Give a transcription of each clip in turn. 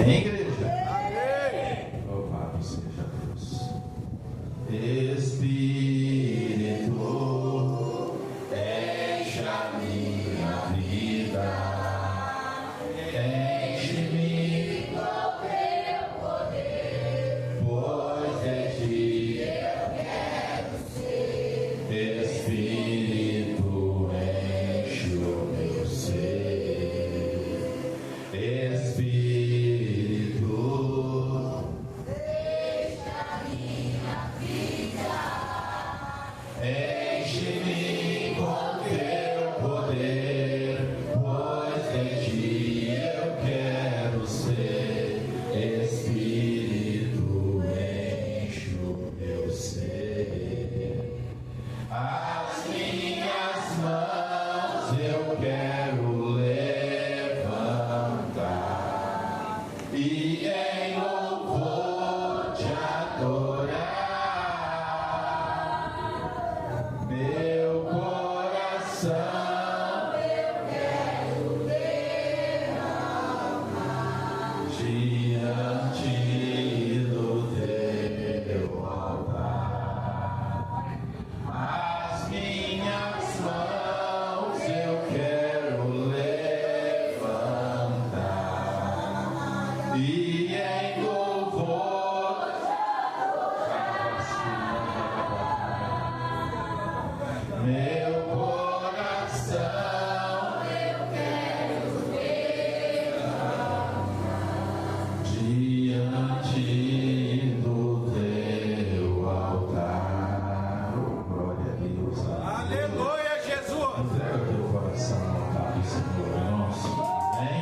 Amém, igreja? Amém. Louvado seja Deus. Espírito, enche a minha vida, enche-me com teu poder, pois de ti eu quero ser. Espírito, enche o meu ser. Espírito, deixa minha vida, enche-me com teu poder, pois de ti eu quero ser. Espírito, enche o meu ser. As minhas mãos eu quero levantar e em louvor te adorar. Meu coração eu quero derramar diante do teu altar. As minhas mãos eu quero levantar e em louvor meu coração eu quero derramar diante do teu altar. Oh, glória a Deus. Aleluia, Jesus. Entrega o teu coração ao altar do Senhor nosso. Amém?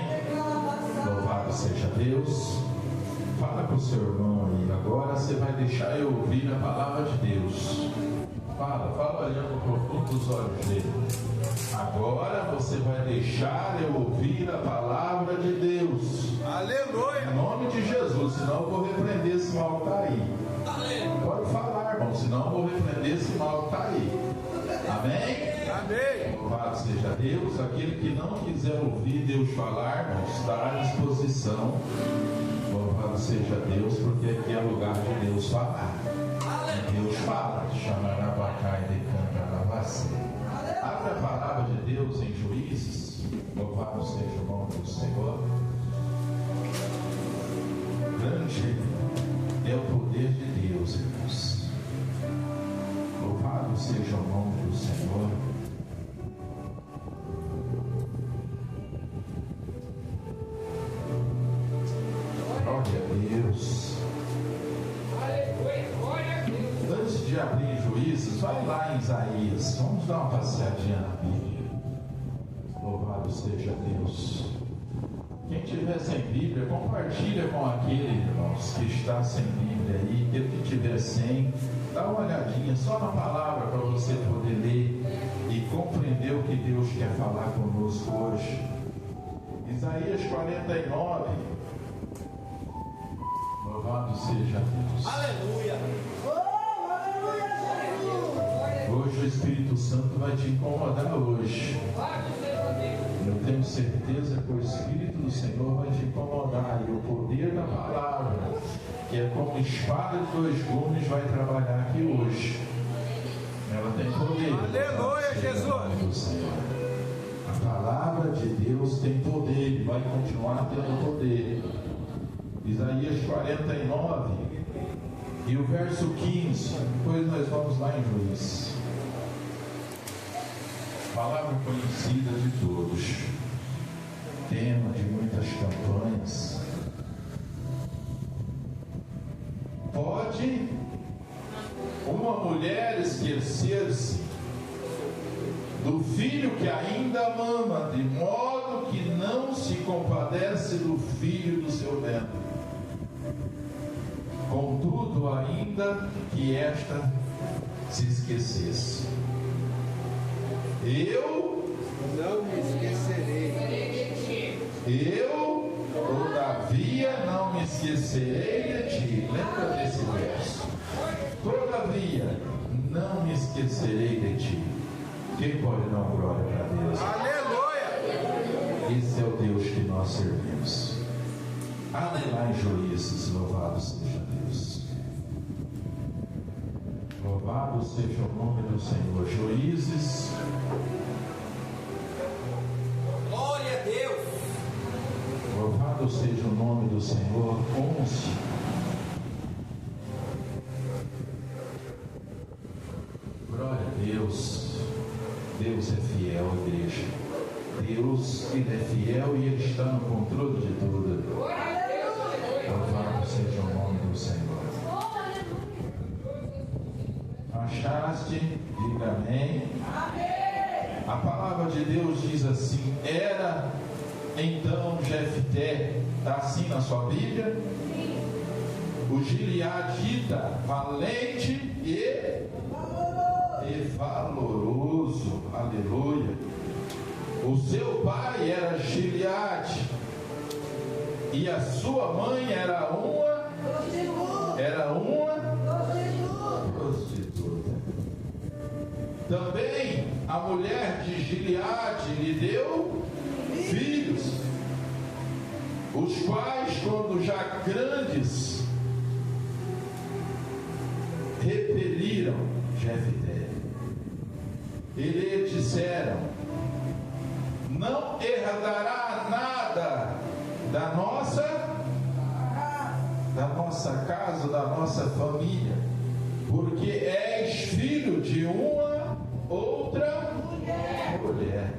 Louvado seja Deus. Fala com o seu irmão aí. Agora você vai deixar eu ouvir a palavra de Deus. Fala olhando no profundo dos olhos dele. Agora você vai deixar eu ouvir a palavra de Deus. Aleluia. Em nome de Jesus, senão eu vou repreender esse mal que está aí. Pode falar, irmão, senão eu vou repreender esse mal que está aí. Amém? Amém. Louvado seja Deus. Aquele que não quiser ouvir Deus falar, irmão, está à disposição. Louvado seja Deus, porque aqui é lugar de Deus falar. Deus fala, chamarabacai de cantarabacê. Abre a palavra de Deus em Juízes. Louvado seja o nome do Senhor. Grande é o poder de Deus, irmãos. Louvado seja o nome do Senhor. Glória a Deus. Antes de abrir Juízes, vai lá em Isaías. Vamos dar uma passeadinha na Bíblia. Louvado seja Deus. Quem tiver sem Bíblia, compartilha com aquele, irmãos, que está sem Bíblia aí. Aquele que tiver sem, dá uma olhadinha só na palavra para você poder ler e compreender o que Deus quer falar conosco hoje. Isaías 49. Louvado seja Deus. Aleluia. Hoje o Espírito Santo vai te incomodar hoje. Eu tenho certeza que o Espírito do Senhor vai te incomodar. E o poder da palavra, que é como espada de dois gumes, vai trabalhar aqui hoje. Ela tem poder. Aleluia, Jesus. A palavra de Deus tem poder e vai continuar tendo poder. Isaías 49 e o verso 15. Depois nós vamos lá em Juízes. Palavra conhecida de todos, tema de muitas campanhas. Pode uma mulher esquecer-se do filho que ainda mama, de modo que não se compadece do filho do seu ventre? Contudo, ainda que esta se esquecesse, eu não me esquecerei. Eu, todavia, não me esquecerei de ti. Lembra desse verso? Todavia, não me esquecerei de ti. Quem pode dar uma glória para Deus? Aleluia! Esse é o Deus que nós servimos. Abre lá em Juízes, louvado seja Deus. Louvado seja o nome do Senhor. Juízes. Glória a Deus. Louvado seja o nome do Senhor. 11. Glória a Deus. Deus é fiel, igreja. Deus, Ele é fiel e Ele está no controle de tudo. Louvado seja o nome do Senhor. Achaste? Diga amém. A palavra de Deus diz assim: era então Jefté, está assim na sua Bíblia? O Gileadita, valente e valoroso, aleluia. O seu pai era Gileade e a sua mãe era uma prostituta. Também a mulher de Gileade lhe deu filhos, os quais, quando já grandes, repeliram Jefté. E lhe disseram: não herdará nada da nossa casa, da nossa família, porque és filho de uma outra mulher.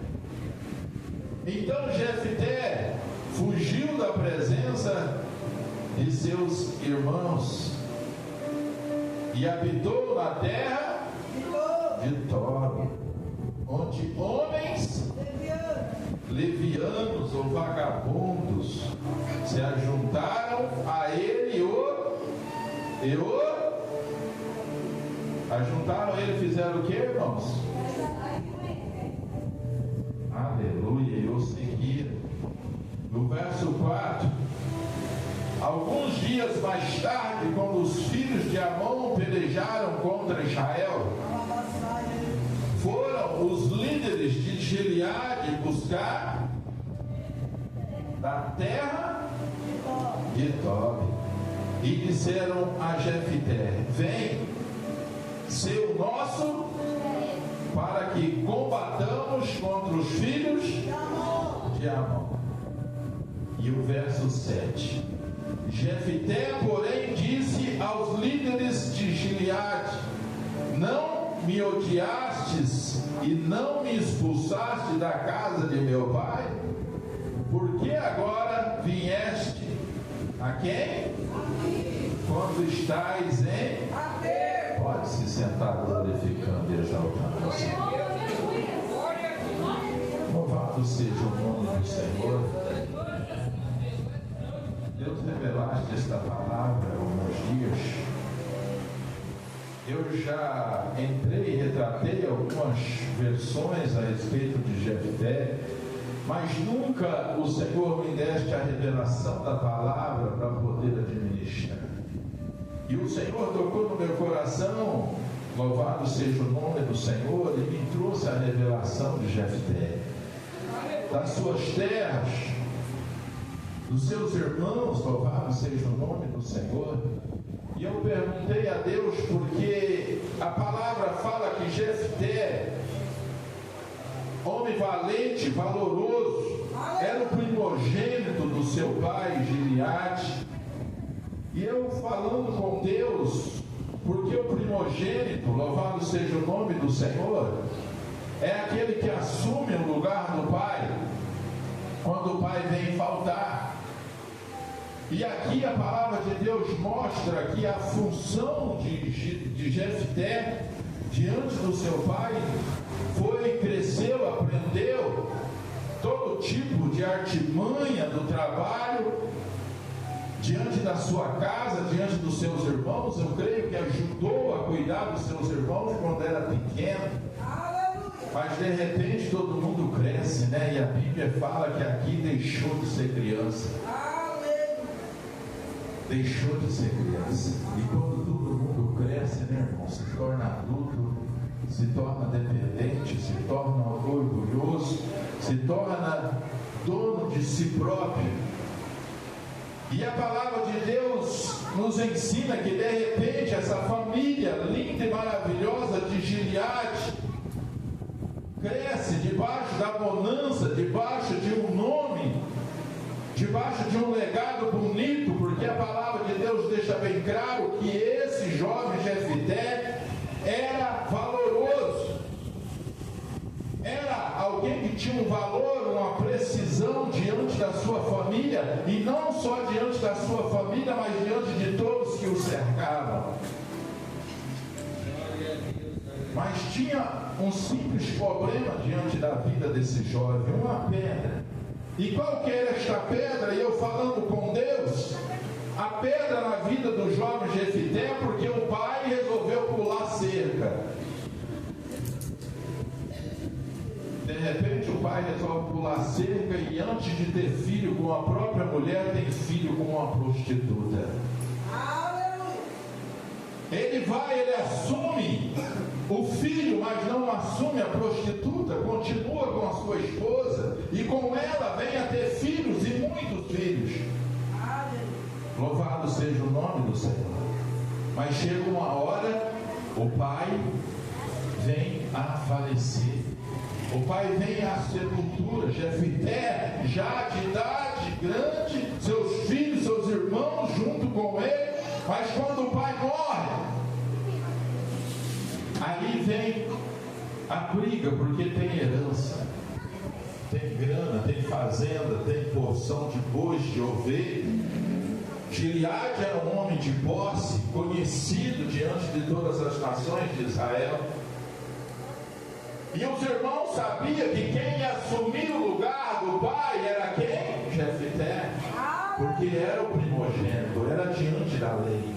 Então Jefté fugiu da presença de seus irmãos e habitou na terra de Tob, onde homens levianos ou vagabundos se ajuntaram a ele ajuntaram a ele, fizeram o que, irmãos? Aleluia, e o seguiram. No verso 4: alguns dias mais tarde, quando os filhos de Amon pelejaram contra Israel, foram os líderes de Gileade buscar da terra de Tob e disseram a Jefté: vem, ser o nosso, para que combatamos contra os filhos de Amon. E o verso 7: Jefté, porém, disse aos líderes de Gileade: não me odiastes e não me expulsaste da casa de meu pai? Porque agora vieste a quem? Quando estais em? Pode se sentar glorificando e exaltando o Senhor. Louvado seja o nome do Senhor. Deus revelaste esta palavra alguns dias. Eu já entrei e retratei algumas versões a respeito de Jefté, mas nunca o Senhor me deste a revelação da palavra para poder administrar. E o Senhor tocou no meu coração, louvado seja o nome do Senhor, e me trouxe a revelação de Jefté, das suas terras, dos seus irmãos, louvado seja o nome do Senhor. E eu perguntei a Deus, porque a palavra fala que Jefté, homem valente, valoroso, era o primogênito do seu pai Gileade. E eu falando com Deus, porque o primogênito, louvado seja o nome do Senhor, é aquele que assume o lugar do pai quando o pai vem faltar. E aqui a palavra de Deus mostra que a função de Jefté diante do seu pai foi, cresceu, aprendeu todo tipo de artimanha do trabalho diante da sua casa, diante dos seus irmãos. Eu creio que ajudou a cuidar dos seus irmãos quando era pequeno. Mas de repente todo mundo cresce, né? E a Bíblia fala que aqui deixou de ser criança. Deixou de ser criança. E quando todo mundo cresce, né, irmão, se torna adulto, se torna dependente, se torna orgulhoso, se torna dono de si próprio. E a palavra de Deus nos ensina que de repente essa família linda e maravilhosa de Gileade cresce debaixo da bonança, debaixo de um nome, debaixo de um legado bonito, porque a palavra de Deus deixa bem claro que esse jovem Jefité era valoroso, era alguém que tinha um valor, uma precisão diante da sua família, e não só diante da sua família, mas diante de todos que o cercavam. Mas tinha um simples problema diante da vida desse jovem, uma pedra. E qual que era esta pedra? E eu falando com Deus, a pedra na vida do jovem Jefité, porque o pai resolveu pular cerca. De repente o pai resolve pular cerca e antes de ter filho com a própria mulher, tem filho com uma prostituta. Ele assume o filho, mas não assume a prostituta, continua com a sua esposa, e com ela vem a ter filhos e muitos filhos. Louvado seja o nome do Senhor. Mas chega uma hora, o pai vem a falecer. O pai vem à sepultura. Jefité, já de idade grande, seus filhos, seus irmãos junto com ele. Mas quando o pai morre, aí vem a briga, porque tem herança, tem grana, tem fazenda, tem porção de bois, de ovelha. Gileade era um homem de posse, conhecido diante de todas as nações de Israel. E os irmãos sabiam que quem ia assumir o lugar do pai era quem? Jefité. Porque era o primogênito, era diante da lei.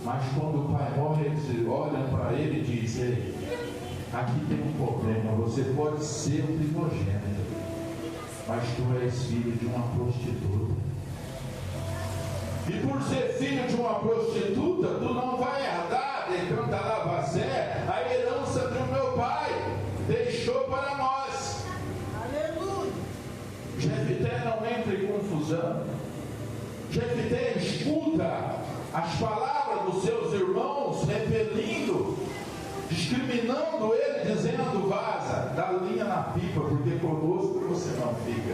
Mas quando o pai morre, eles olham para ele e dizem: aqui tem um problema, você pode ser o primogênito, mas tu és filho de uma prostituta. E por ser filho de uma prostituta, tu não vai herdar, decanta Lavacé, a herança do meu pai deixou para nós. Aleluia. Jefité não entra em confusão. Jefité escuta as palavras dos seus irmãos, repelindo, discriminando ele, dizendo: vaza, dá linha na pipa, porque conosco você não fica.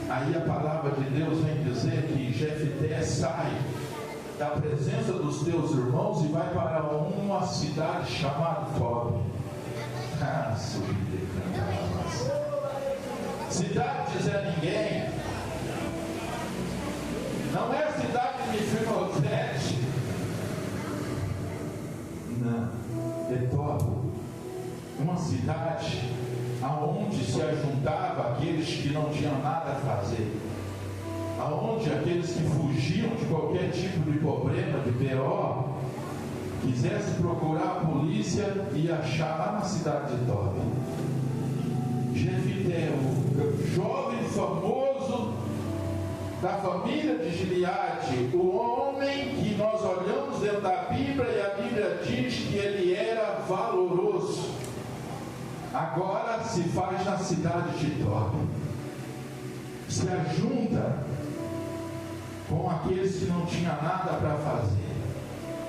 Aí a palavra de Deus vem dizer que Jefité sai da presença dos teus irmãos e vai para uma cidade chamada Tobi. Cidade de Zé Ninguém. Não é a cidade de Mefibosete. Não, é Tobi. Uma cidade aonde se ajuntava aqueles que não tinham nada a fazer, aonde aqueles que fugiam de qualquer tipo de problema, de B.O., quisesse procurar a polícia e achar lá na cidade de Tobi. Jefité, o jovem famoso da família de Gileade, o homem que nós olhamos dentro da Bíblia e a Bíblia diz que ele era valoroso, agora se faz na cidade de Tobi, se ajunta com aqueles que não tinham nada para fazer.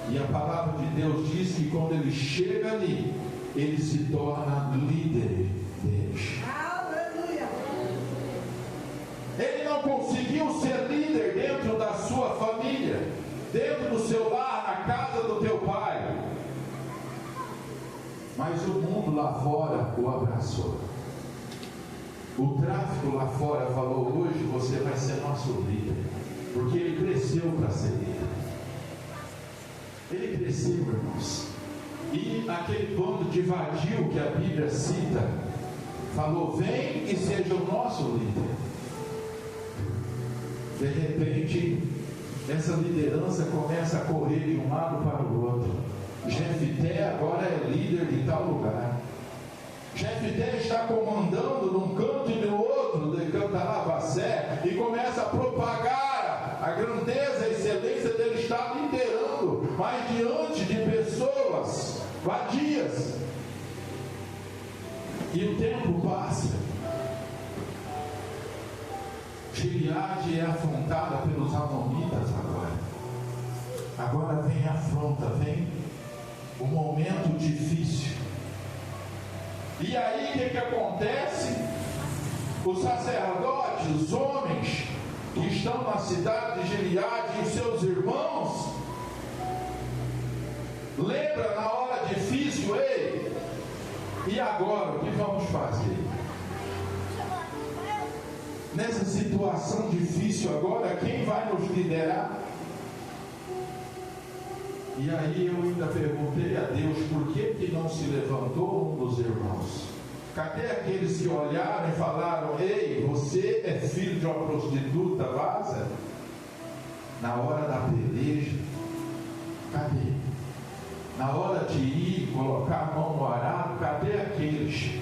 E a palavra de Deus diz que quando ele chega ali, ele se torna líder deles. Aleluia! Ele não conseguiu ser líder dentro da sua família, dentro do seu lar, na casa do teu pai. Mas o mundo lá fora o abraçou. O tráfico lá fora falou: hoje você vai ser nosso líder. Porque ele cresceu para ser líder. Ele cresceu, irmãos. E aquele bando de vadio que a Bíblia cita falou: vem e seja o nosso líder. De repente, essa liderança começa a correr de um lado para o outro. Jefité agora é líder de tal lugar. Jefité está comandando num canto e no outro de Cantalavacé e começa a propagar a grandeza, a excelência dele, está liderando, mas diante de pessoas vadias. E o tempo passa. Gileade é afrontada pelos amonitas agora. Agora vem a afronta, vem o momento difícil. E aí o que acontece? Os sacerdotes, os homens que estão na cidade de Gileade e os seus irmãos, lembra na hora difícil, ei, e agora o que vamos fazer? Nessa situação difícil agora, quem vai nos liderar? E aí eu ainda perguntei a Deus, por que não se levantou um dos irmãos? Cadê aqueles que olharam e falaram, ei, você é filho de uma prostituta, vaza? Na hora da peleja, cadê? Na hora de ir, colocar a mão no arado, cadê aqueles?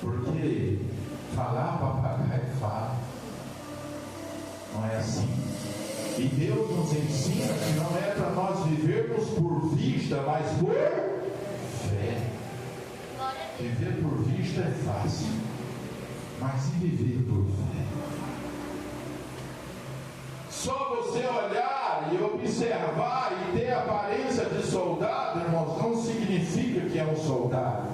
Porque falar, papagaio fala. Não é assim. E Deus nos ensina que não é para nós vivermos por vista, mas por fé. Viver por vista é fácil, mas e viver por fé? Só você olhar e observar e ter a aparência de soldado, irmãos, não significa que é um soldado.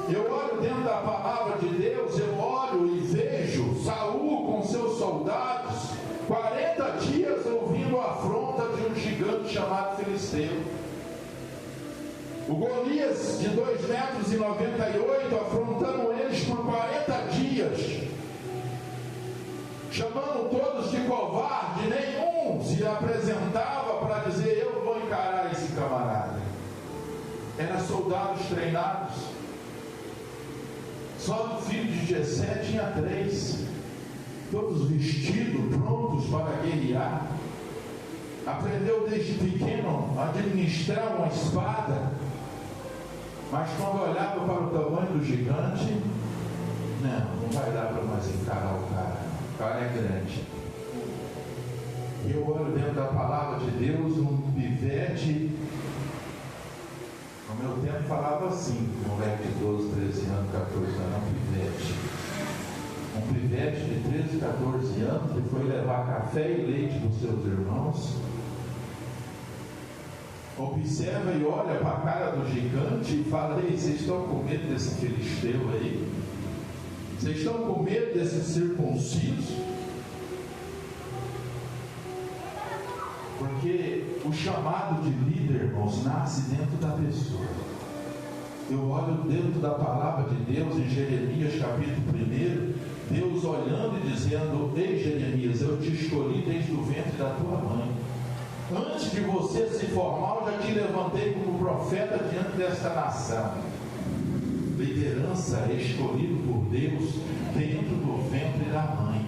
Eu olho dentro da palavra de Deus, eu olho e vejo Saul com seus soldados, 40 dias ouvindo a afronta de um gigante chamado Filisteu. O Golias, de 2,98 metros, afrontando eles por 40 dias, chamando todos de covarde, nenhum se apresentava para dizer, eu vou encarar esse camarada. Eram soldados treinados. Só do filho de Jessé tinha 3, todos vestidos, prontos para guerrear. Aprendeu desde pequeno a administrar uma espada, mas quando olhava para o tamanho do gigante, não vai dar para mais encarar o cara é grande. E eu olho dentro da palavra de Deus, um pivete. No meu tempo falava assim, moleque de 12, 13 anos, 14 anos, um pivete de 13, 14 anos, que foi levar café e leite dos seus irmãos. Observa e olha para a cara do gigante e fala, ei, vocês estão com medo desse filisteu aí? Vocês estão com medo desse circunciso? Porque o chamado de líder, irmãos, nasce dentro da pessoa. Eu olho dentro da palavra de Deus em Jeremias capítulo 1, Deus olhando e dizendo, ei Jeremias, eu te escolhi desde o ventre da tua mãe. Antes de você se formar, eu já te levantei como profeta diante desta nação. Liderança é escolhido por Deus dentro do ventre da mãe.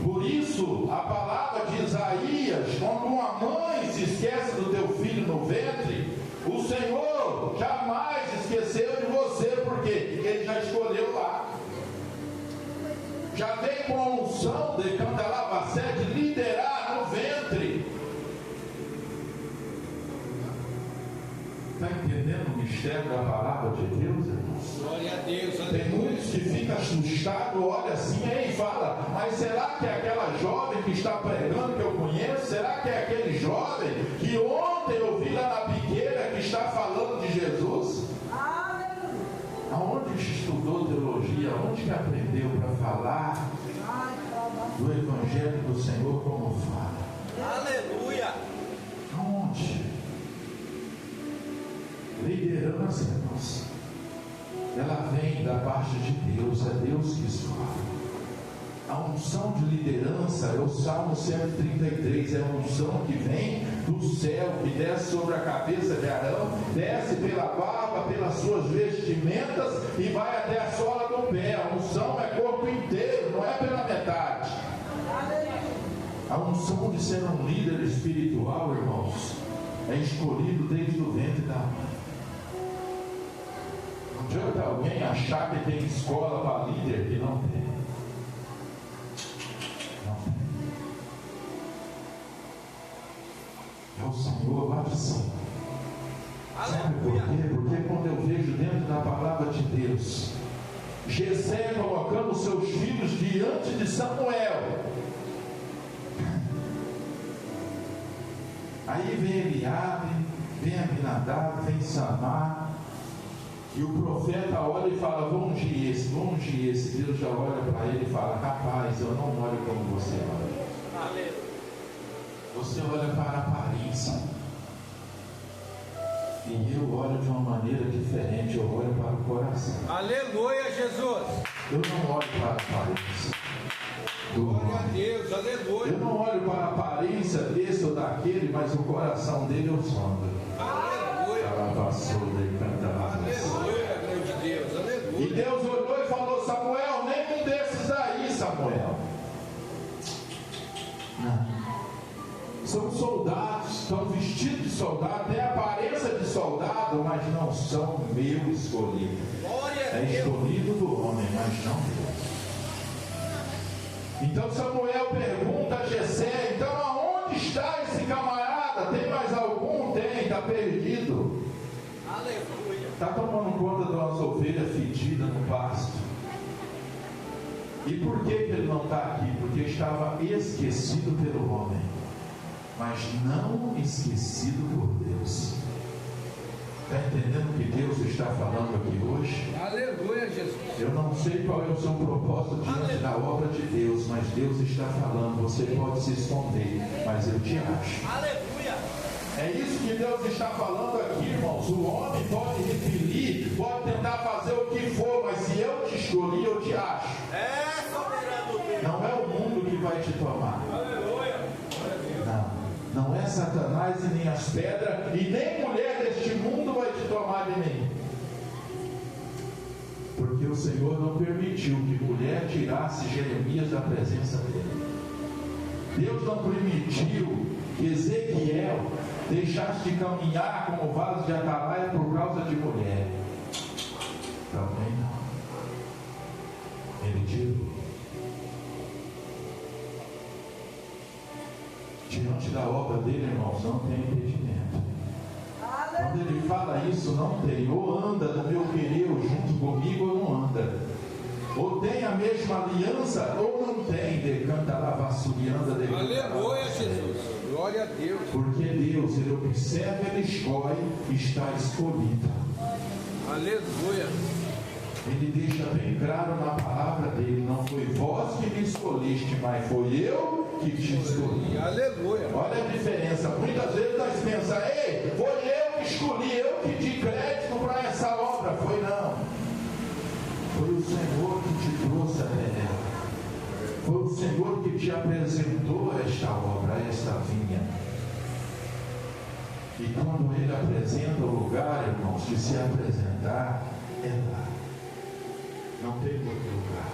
Por isso, a palavra de Isaías, quando uma mãe se esquece do teu filho no ventre, o Senhor jamais esqueceu de você, porque Ele já escolheu lá. Já vem com a unção de Candelabacé de liderar no ventre. Está entendendo o mistério da palavra de Deus, irmãos? Glória a Deus. Tem muitos que ficam assustados, olha assim e fala, mas será que é aquela jovem que está pregando que eu conheço? Será que é aquele jovem que ontem eu vi lá na Piqueira que está falando de Jesus? Aonde estudou teologia? Aonde que aprendeu para falar do Evangelho do Senhor como fala? Aleluia! Aonde? Liderança, irmãos, ela vem da parte de Deus, é Deus que escolhe. A unção de liderança é o Salmo 133, é a unção que vem do céu, que desce sobre a cabeça de Arão, desce pela barba, pelas suas vestimentas e vai até a sola do pé. A unção é corpo inteiro, não é pela metade. A unção de ser um líder espiritual, irmãos, é escolhido desde o ventre da mãe. Não adianta alguém achar que tem escola para líder que não tem. Não tem. É o Senhor lá de cima. Sabe por quê? Porque quando eu vejo dentro da palavra de Deus Jessé colocando seus filhos diante de Samuel. Aí vem Eliabe, vem Abinadab, vem Samar, e o profeta olha e fala: vou ungir esse, vou ungir esse. Deus já olha para ele e fala: rapaz, eu não olho como você olha. Aleluia. Você olha para a aparência, e eu olho de uma maneira diferente, eu olho para o coração. Aleluia, Jesus. Eu não olho para a aparência do Glória a homem. Deus, aleluia. Eu não olho para a aparência desse ou daquele, mas o coração dele eu sondo. Aleluia. Aleluia, grande Deus, E aleluia. Deus olhou e falou: Samuel, nenhum desses aí, Samuel. Não. São soldados, estão vestidos de soldado, têm aparência de soldado, mas não são meu escolhido. Glória a É Deus. escolhido do homem, mas não Deus. Então Samuel pergunta a Jessé: então aonde está esse camarada? Tem mais algum? Tem, está perdido. Aleluia. Está tomando conta de umas ovelhas fedidas no pasto. E por que ele não está aqui? Porque estava esquecido pelo homem, mas não esquecido por Deus. Está entendendo o que Deus está falando aqui hoje? Aleluia, Jesus. Eu não sei qual é o seu propósito diante da obra de Deus, mas Deus está falando. Você pode se esconder, mas eu te acho. Aleluia. É isso que Deus está falando aqui, irmãos. O homem pode repelir, pode tentar fazer o que for, mas se eu te escolhi, eu te acho. É, soberano Deus. Não é o mundo que vai te tomar. Aleluia. Não é Satanás e nem as pedras, e nem mulher deste mundo vai te tomar de mim. Porque o Senhor não permitiu que mulher tirasse Jeremias da presença dele. Deus não permitiu que Ezequiel deixasse de caminhar como vaso de atalaia por causa de mulher. Também não. Ele tirou. Diante da obra dele, irmãos, não tem impedimento. Quando ele fala isso, não tem. Ou anda no meu querer junto comigo, ou não anda. Ou tem a mesma aliança, ou não tem. Decanta lá, vassurianda, Aleluia, Jesus. Glória a Deus. Porque Deus, ele observa, ele escolhe, está escolhido. Aleluia. Ele deixa bem claro na palavra dele: não foi vós que me escolhiste, mas foi eu que te escolhi. Aleluia. Olha a diferença. Muitas vezes nós pensamos: ei, foi eu que escolhi, eu que di crédito para essa obra. Foi não. Foi o Senhor que te trouxe até ela. Foi o Senhor que te apresentou esta obra, esta vinha. E quando Ele apresenta o lugar, irmãos, de se apresentar, é lá. Não tem outro lugar.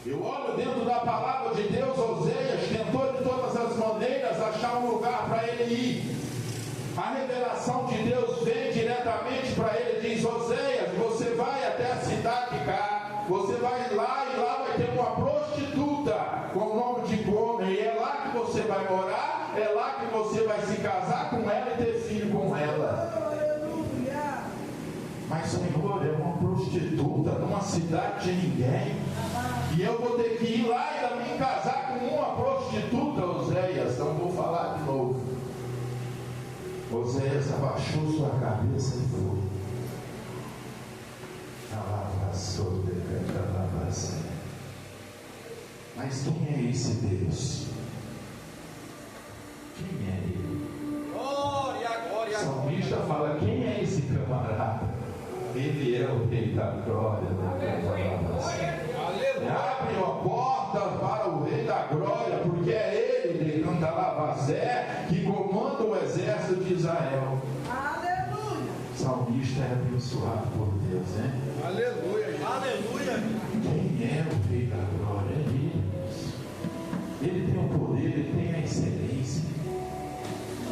Eu olho dentro da palavra de Deus. Oséias tentou de todas as maneiras achar um lugar para ele ir. A revelação de Deus vem diretamente para ele e diz: Oséias, você vai até a cidade de cá, você vai lá e lá vai ter uma prostituta com o nome de Gomer, e é lá que você vai morar, é lá que você vai se casar com ela e ter filho com ela. Mas, Senhor, é uma prostituta numa cidade de ninguém, e eu vou ter que ir lá e também casar com uma prostituta. Oséias, não vou falar de novo. Oséias abaixou sua cabeça e foi. Mas quem é esse Deus? Quem é ele? Glória, glória. O salmista fala: quem é esse camarada? Ele é o Rei da Glória. Aleluia. Abre a porta para o Rei da Glória, porque é ele, de Cantalavazé, que comanda o exército de Israel. Aleluia. O salmista é abençoado por Deus, né? Aleluia. Aleluia. Quem é o Rei da Glória? É ele. Ele tem o poder, ele tem a excelência.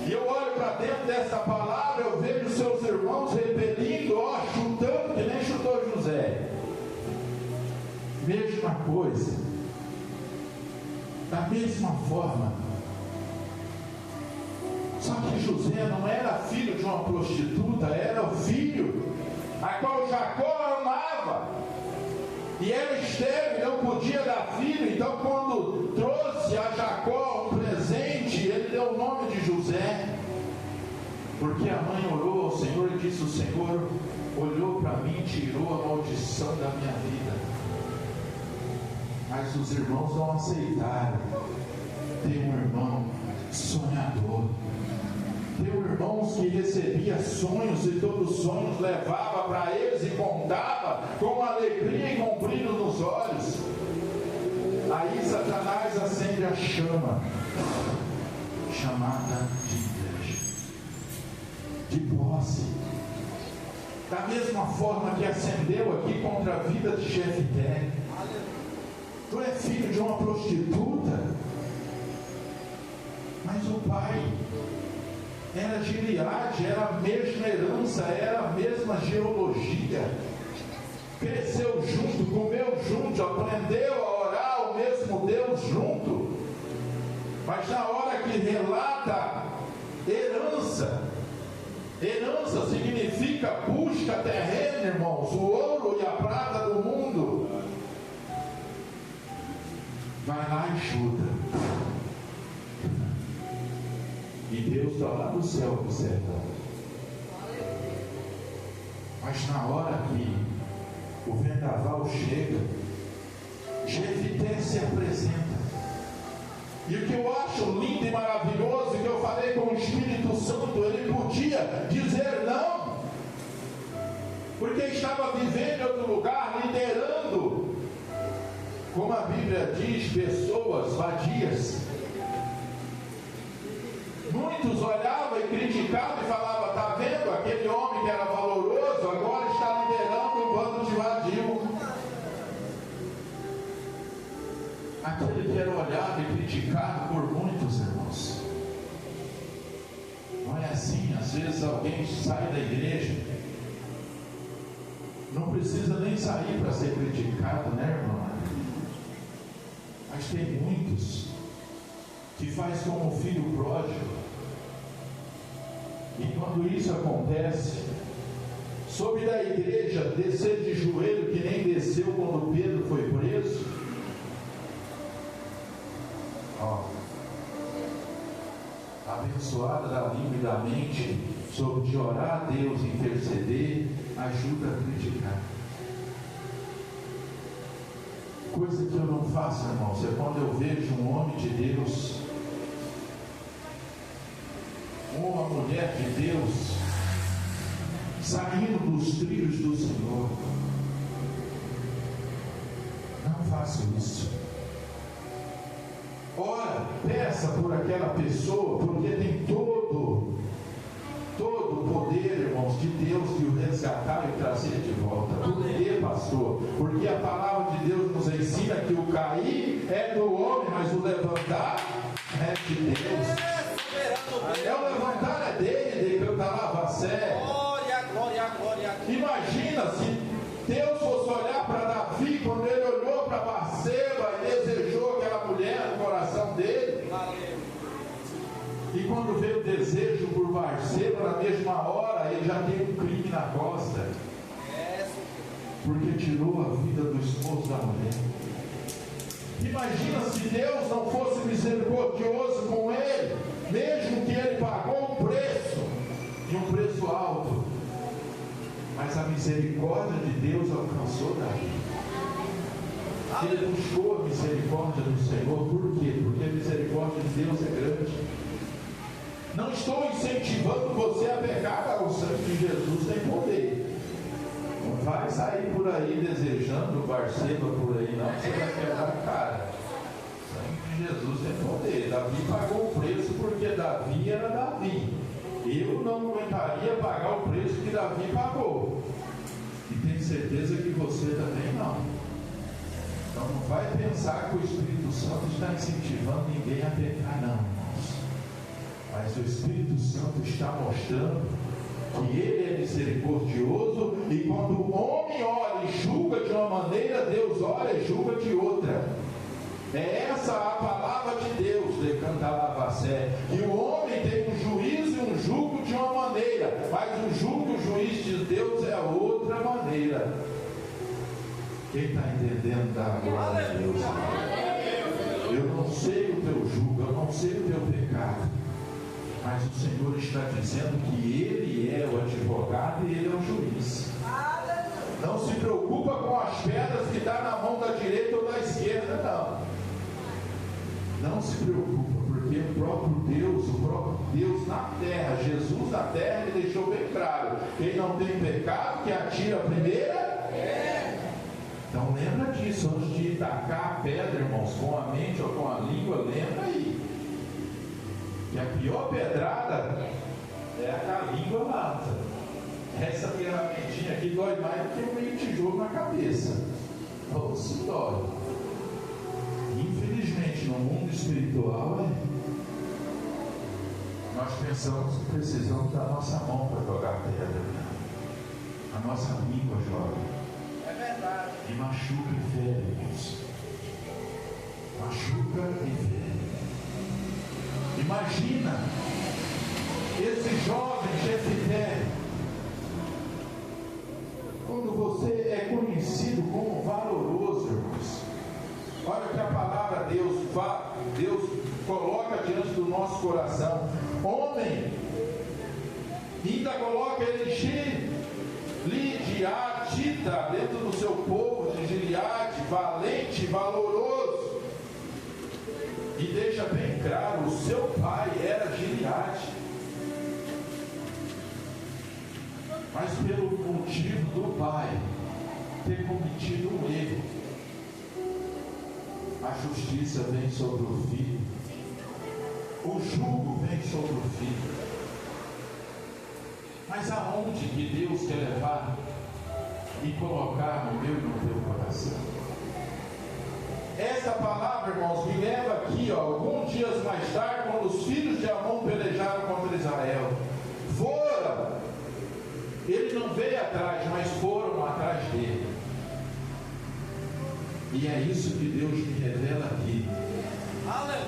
E eu olho para dentro dessa palavra, eu vejo seus irmãos repelindo, ó, chutando que nem chutou José. Mesma coisa. Da mesma forma. Só que José não era filho de uma prostituta, era o filho a qual Jacó amava estava, e era estéril, não podia dar filho. Então, quando trouxe a Jacó um presente, ele deu o nome de José, porque a mãe orou ao Senhor e disse: o Senhor olhou para mim e tirou a maldição da minha vida. Mas os irmãos não aceitaram. Tem um irmão sonhador, tem irmãos que recebia sonhos e todos os sonhos levava para eles e contava com alegria e com brilho nos olhos. Aí Satanás acende a chama, chamada de inveja, de posse. Da mesma forma que acendeu aqui contra a vida de Jefté. Tu é filho de uma prostituta, mas o pai era Gileade, era a mesma herança, era a mesma geologia, cresceu junto, comeu junto, aprendeu a orar o mesmo Deus junto. Mas na hora que relata herança significa busca terrena, irmãos, o ouro e a prata do mundo. Vai lá e chuta. E Deus está lá no céu observando. Mas na hora que o vendaval chega, Jefté se apresenta. E o que eu acho lindo e maravilhoso, que eu falei com o Espírito Santo, ele podia dizer não, porque estava vivendo em outro lugar, liderando, como a Bíblia diz, pessoas vadias. Muitos olhavam e criticavam e falavam: está vendo, aquele homem que era valoroso agora está liderando um bando de vadio. Aquele que era olhado e criticado por muitos, irmãos. Não é assim. Às vezes alguém sai da igreja, não precisa nem sair para ser criticado, né, irmão? Mas tem muitos que faz como o filho pródigo, e quando isso acontece, soube da igreja descer de joelho, que nem desceu quando Pedro foi preso. Abençoada da língua e da mente, sobre de orar a Deus, interceder, ajuda a criticar. Coisa que eu não faço, irmãos, é quando eu vejo um homem de Deus, ou uma mulher de Deus, saindo dos trilhos do Senhor. Não faço isso. Ora, peça por aquela pessoa, porque tem todo o poder, irmãos, de Deus de o resgatar e trazer de volta. Por quê, pastor? Porque a palavra de Deus nos ensina que o cair é do homem, mas o levantar é de Deus. O levantar é dele, de Cantalavacé. Glória. Imagina se Deus fosse olhar para Davi, quando ele olhou para Batseba e desejou aquela mulher no coração dele. E quando veio o desejo por Batseba, na mesma hora ele já tem um crime na costa, porque tirou a vida do esposo da mulher. Imagina se Deus não fosse misericordioso com ele, mesmo que ele pagou um preço, e um preço alto, mas a misericórdia de Deus alcançou Davi. Ele buscou a misericórdia do Senhor. Por quê? Porque a misericórdia de Deus é grande. Não estou incentivando você a pecar, o sangue de Jesus tem poder. Não vai sair por aí desejando Batseba por aí, não, você vai quebrar a cara. O sangue de Jesus tem poder. Davi pagou o preço porque Davi era Davi. Eu não aguentaria pagar o preço que Davi pagou. E tenho certeza que você também não. Então não vai pensar que o Espírito Santo está incentivando ninguém a pecar, não, irmãos. Mas o Espírito Santo está mostrando que Ele é misericordioso, e quando o homem olha e julga de uma maneira, Deus olha e julga de outra. É essa a palavra de Deus, de Cantalavacé. E o homem tem um juízo e um julgo de uma maneira, mas o julgo e o juízo de Deus é outra maneira. Quem está entendendo da glória a Deus? Eu não sei o teu jugo, eu não sei o teu pecado, mas o Senhor está dizendo que Ele é o advogado e Ele é o juiz. Não se preocupa com as pedras que estão na mão da direita ou da esquerda, não. Não se preocupa, porque o próprio Deus na terra, Jesus na terra, Ele deixou bem claro: quem não tem pecado, que atira a primeira. Então lembra disso, antes de tacar a pedra, irmãos, com a mente ou com a língua, lembra aí, que a pior pedrada é a que a língua mata. Essa ferramentinha aqui dói mais do que um meio tijolo na cabeça. Ou se dói. Infelizmente, no mundo espiritual, nós pensamos que precisamos da nossa mão para jogar pedra. A nossa língua joga. É verdade. E machuca e fere, irmãos. Machuca e fere. Imagina esse jovem Jefité, quando você é conhecido como valoroso, irmãos. Olha que a palavra Deus coloca diante do nosso coração: homem, ainda coloca ele Gileadita dentro do seu povo de Gileade, valente, valoroso, e deixa bem claro: o seu pai era Gileade, mas pelo motivo do pai ter cometido um erro, a justiça vem sobre o filho, o jugo vem sobre o filho. Mas aonde que Deus quer levar e colocar no meu e no teu coração? Essa palavra, irmãos, me leva aqui, alguns dias mais tarde, quando os filhos de Amon pelejaram contra Israel. Foram, ele não veio atrás, mas foram atrás dele. E é isso que Deus me revela aqui.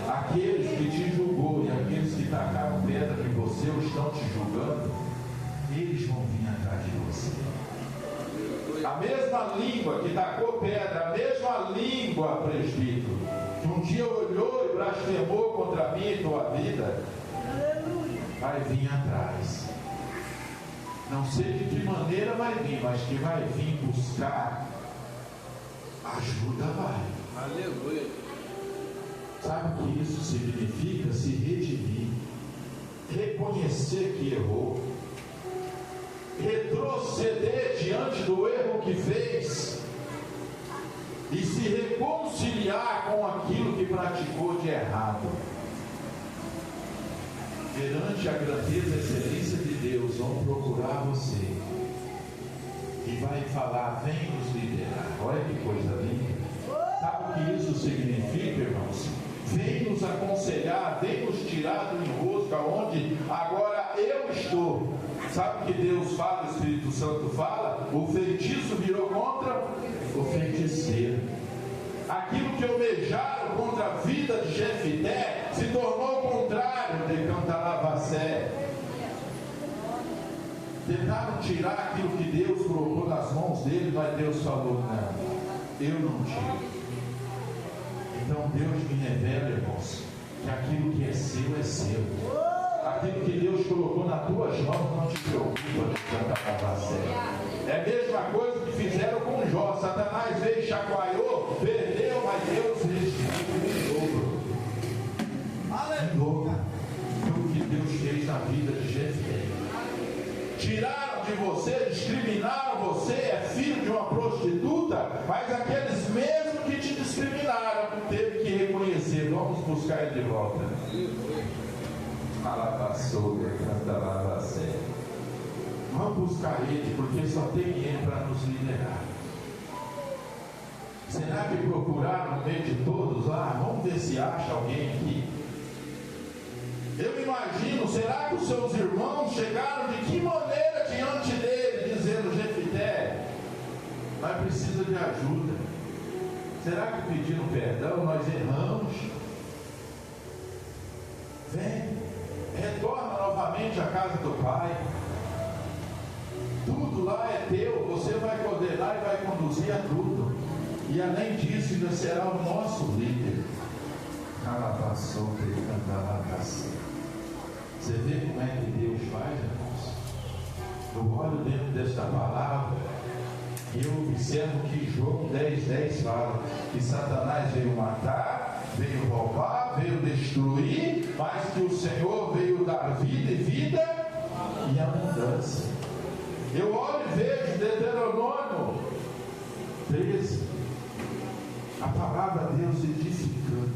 Aqueles que te julgou e aqueles que tacaram pedra em você ou estão te julgando, eles vão vir atrás de você. A mesma língua que tacou pedra, a mesma língua, presbítero, que um dia olhou e blasfemou contra mim e tua vida, vai vir atrás. Não sei de que maneira vai vir, mas que vai vir buscar ajuda, vai. Aleluia. Sabe o que isso significa? Se redimir, reconhecer que errou, retroceder diante do erro que fez e se reconciliar com aquilo que praticou de errado. Perante a grandeza e excelência de Deus, vão procurar você e vai falar: vem nos liderar. Olha que coisa linda. Sabe o que isso significa, irmãos? Vem nos aconselhar, vem nos tirar do enrosco onde agora eu estou. Sabe o que Deus fala, o Espírito Santo fala? O feitiço virou contra o feiticeiro. Aquilo que almejaram contra a vida de Jefité se tornou o contrário de Cantalavacé. Tentaram tirar aquilo que Deus colocou nas mãos dele, mas Deus falou: não, eu não tiro. Então Deus me revela, irmãos, que aquilo que é seu é seu. Aquilo que Deus colocou nas tuas mãos, não te preocupa de Cantalavacé. É a mesma coisa que fizeram com Jó. Satanás veio, chacoalhou, perdeu, mas Deus restituiu em dobro. Aleluia! Foi o que Deus fez na vida de Jefté. Tiraram de você, discriminaram você, é filho de uma prostituta, mas aqueles mesmos que te discriminaram teve que reconhecer: vamos buscar ele de volta. Alabaçouga, Cantalavacé. Vamos buscar ele, porque só tem ele para nos liderar. Será que procuraram no meio de todos lá? Vamos ver se acha alguém aqui. Eu imagino, será que os seus irmãos chegaram de que maneira diante dele, dizendo: Jefité, mas precisa de ajuda. Será que pediram perdão? Nós erramos. Vem, retorna novamente à casa do pai. Tudo lá é teu, você vai coordenar e vai conduzir a tudo. E além disso, ainda será o nosso líder. Você vê como é que Deus faz, irmãos? Eu olho dentro desta palavra e eu observo que João 10:10 fala que Satanás veio matar, veio roubar, veio destruir, mas que o Senhor veio dar vida e vida e abundância. Eu olho e vejo Deuteronômio 13, a palavra de Deus edificando,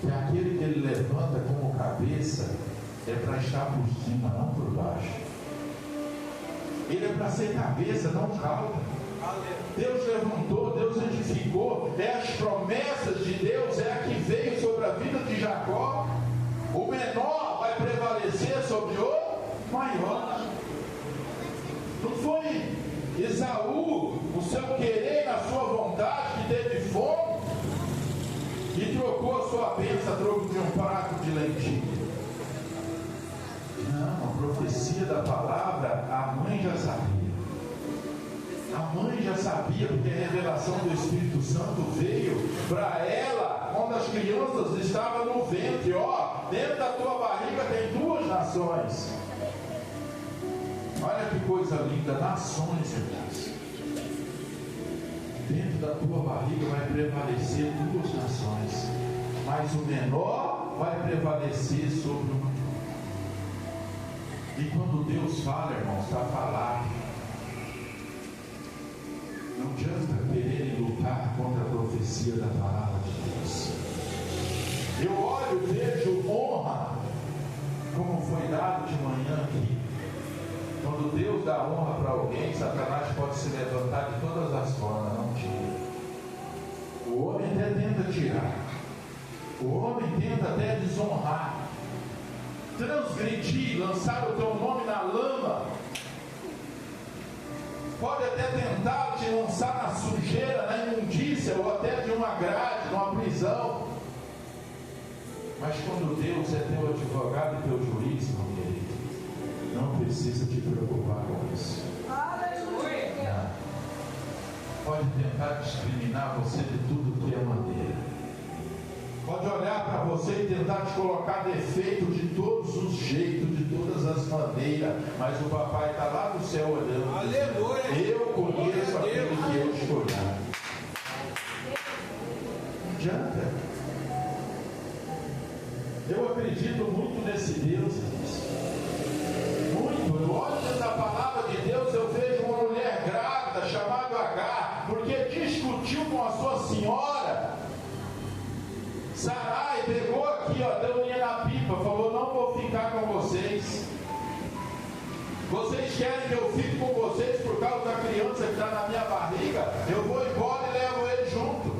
que aquele que ele levanta como cabeça é para estar por cima, não por baixo. Ele é para ser cabeça, não cauda. Deus levantou, Deus edificou. As promessas de Deus é a que veio sobre a vida de Jacó. O menor vai prevalecer sobre o maior. Não foi Esaú, o seu querer, na sua vontade, que teve fome e trocou a sua bênção a troco de um prato de lentilha. Não, a profecia da palavra, a mãe já sabia. A mãe já sabia, porque a revelação do Espírito Santo veio para ela quando as crianças estavam no ventre. Dentro da tua barriga tem 2 nações. Olha que coisa linda, nações, irmãos. Dentro da tua barriga vai prevalecer 2 nações, mas o menor vai prevalecer sobre o maior. E quando Deus fala, irmãos, está falado. Não adianta querer lutar contra a profecia da palavra de Deus. Eu olho e vejo honra, como foi dado de manhã aqui. Quando Deus dá honra para alguém, Satanás pode se levantar de todas as formas, não tira. O homem até tenta tirar. O homem tenta até desonrar, transgredir, lançar o teu nome na lama. Pode até tentar te lançar na sujeira, na imundícia, ou até de uma grade, numa prisão. Mas quando Deus é teu advogado e teu juiz, meu querido, não precisa te preocupar com isso. Aleluia! Pode tentar discriminar você de tudo que é maneira. Pode olhar para você e tentar te colocar defeito de todos os jeitos, de todas as maneiras, mas o papai está lá no céu olhando. Aleluia! Eu conheço aquele que eu escolhi. Não adianta. Eu acredito muito nesse Deus. Muito. Eu olho dentro da palavra de Deus, eu vejo uma mulher grávida chamada Agar, porque discutiu com a sua senhora. Sarai pegou aqui, deu linha na pipa, falou: não vou ficar com vocês. Vocês querem que eu fique com vocês por causa da criança que está na minha barriga? Eu vou embora e levo ele junto.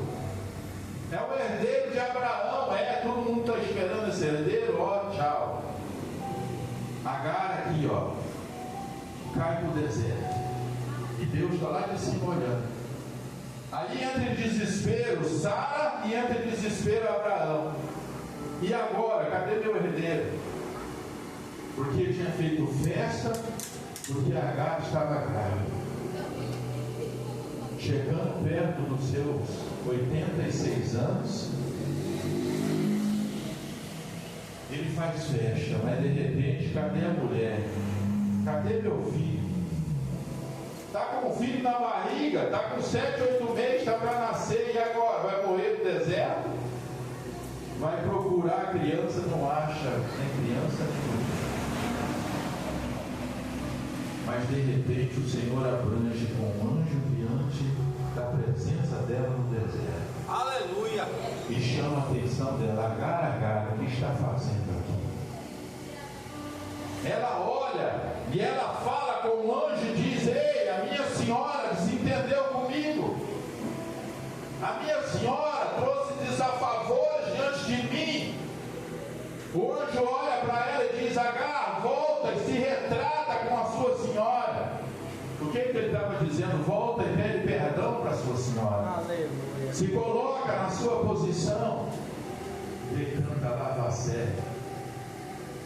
É o herdeiro de Abraão. Todo mundo está esperando esse herdeiro. Tchau. Agar aqui, cai para o deserto. E Deus está lá de cima olhando. Aí entra em desespero Sara e entra em desespero Abraão. E agora, cadê meu herdeiro? Porque ele tinha feito festa, porque Agar estava grávida. Chegando perto dos seus 86 anos, ele faz festa, mas de repente, cadê a mulher? Cadê meu filho? Está com o filho na barriga, está com 7, 8 meses, está para nascer, e agora? Vai morrer no deserto? Vai procurar a criança, não acha nem criança nenhuma. Mas de repente o Senhor abrange com um anjo diante da presença dela no deserto. Aleluia! E chama a atenção dela: Agar, o que está fazendo aqui? Ela olha e ela fala com o anjo e diz: ei, a minha senhora desentendeu comigo. A minha senhora trouxe desafavores diante de mim. O anjo olha para ela e diz: Agar, volta e se retrata com a sua senhora. O que ele estava dizendo? Volta e pede perdão para a sua senhora. Aleluia. Se coloca na sua posição. Decanta lava certo.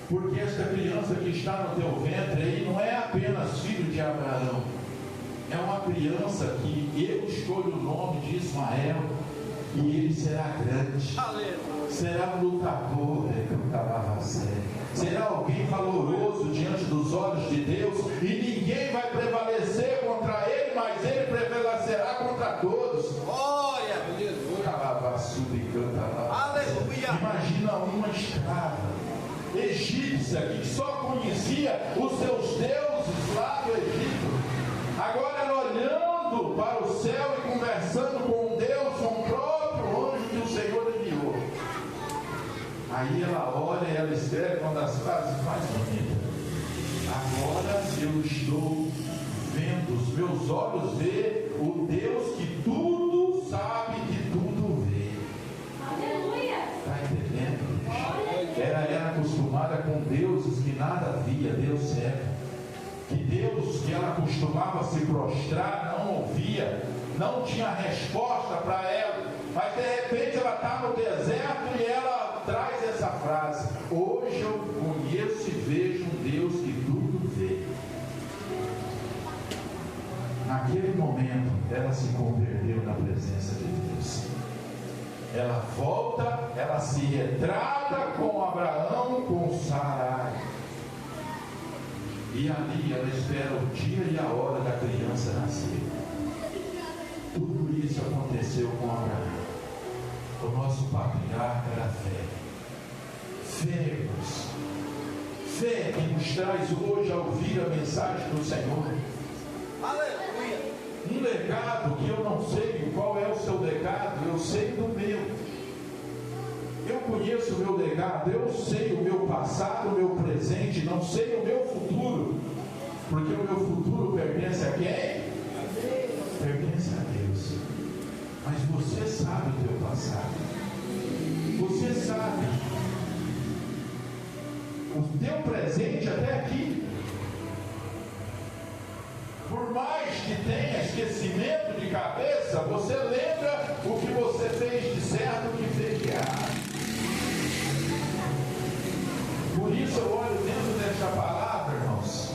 Porque esta criança que está no teu ventre aí não é apenas filho de Abraão. É uma criança que eu escolho o nome de Ismael, e ele será grande. Aleluia. Será um lutador, será alguém valoroso diante dos olhos de Deus, e ninguém vai prevalecer contra ele, mas ele prevalecerá contra todos. Glória a Jesus. Aleluia. Imagina uma escrava egípcia que só conhecia os seus deuses lá do Egito, agora ela olhando para o céu e conversando com Deus, com o próprio anjo que o Senhor enviou. Aí ela olha e ela escreve uma das frases mais bonitas: agora eu estou vendo, os meus olhos vê o Deus que tudo sabe, que tudo vê. Aleluia! Está entendendo? Ela era acostumada com deuses que nada via, Deus cego. Que Deus que ela costumava se prostrar não ouvia, não tinha resposta para ela. Mas de repente ela está no deserto e ela traz essa frase: hoje eu conheço e vejo um Deus que tudo vê. Naquele momento ela se converteu na presença de Deus. Ela volta, ela se retrata com Abraão, com Sarai. E ali ela espera o dia e a hora da criança nascer. Tudo isso aconteceu com Abraão, o nosso patriarca da fé. Fé, irmãos. Fé que nos traz hoje a ouvir a mensagem do Senhor. Aleluia. Um legado que eu não sei qual é o seu legado, eu sei do meu. Eu conheço o meu legado, eu sei o meu passado, o meu presente, não sei o meu futuro. Porque o meu futuro pertence a quem? Pertence a Deus. Mas você sabe o teu passado. Você sabe o teu presente até aqui. Por mais que tenha esquecimento de cabeça, você lembra o que você fez de certo e o que fez de errado. Por isso eu olho dentro desta palavra, irmãos,